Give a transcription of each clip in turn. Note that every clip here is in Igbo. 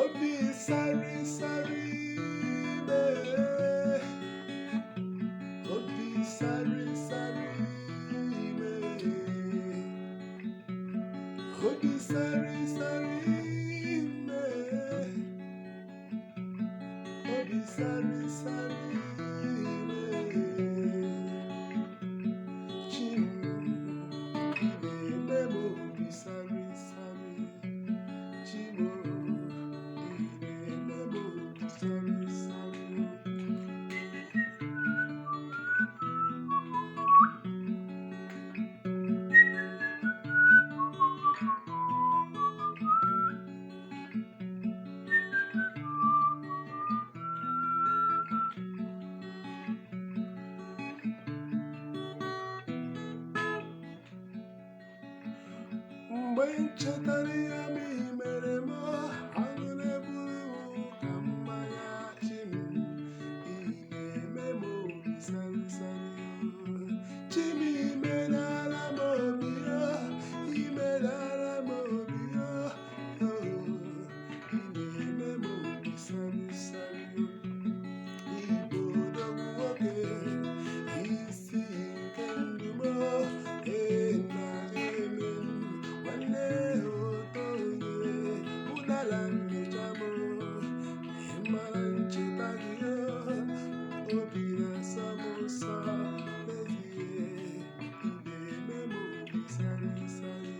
Obi sari sari me, obi sari sari me, obi sari sari me, obi sari sari me, chim ibe memo obi sari sari, chimo ibe memo obi sari sari. Mgbe nchetara ihe m mere m, aṅụ na-eburu m ka mmanya, chim ị na-eme m obi sari sari. Chim imelara m obi ya, imelara m obi ya, ị na-eme m obi sari sari. Igbo odogwu nwoke, isi nke ndụ m, na-eme nwanne otoye ụdala nyocha m, ịmara ncheta gị, obi na-asọ m ụsọ n'ezie, ị na-eme m obi sari sari.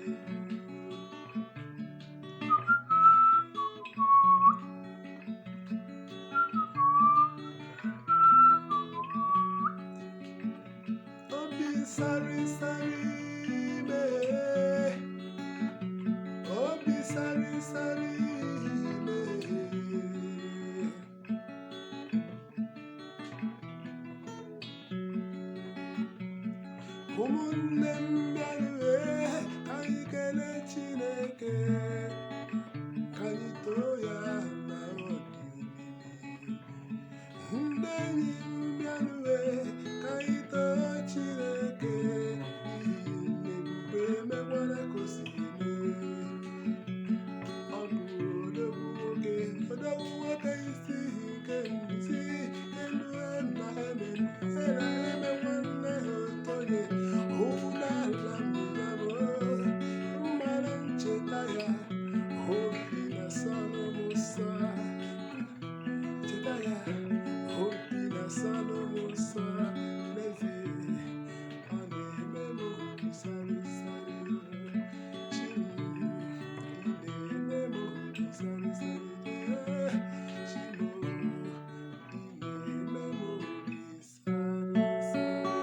Obi sari sari me, obi sari sari me, ụmụnne m bịanue ka anyị kelee Chineke, ka anyị too ya na ọ dị omimi. Ndị enyi m bịanue ka anyị too Chineke, n'ihi na ebube emekwala ka o si eme. Ọ bụ odogwu nwoke isi nke isi elu na-eme na-eme nwanne ha otonye ụgbọala mmụta m, mara ncheta ya, obi na-asọ m ụsọ, cheta ya, obi na-asọ m ụsọ n'ezie, ọ na-eme m obi sari sari. Chim ị na-eme m obi sari sari. Chimo ị na-eme m obi sari sari.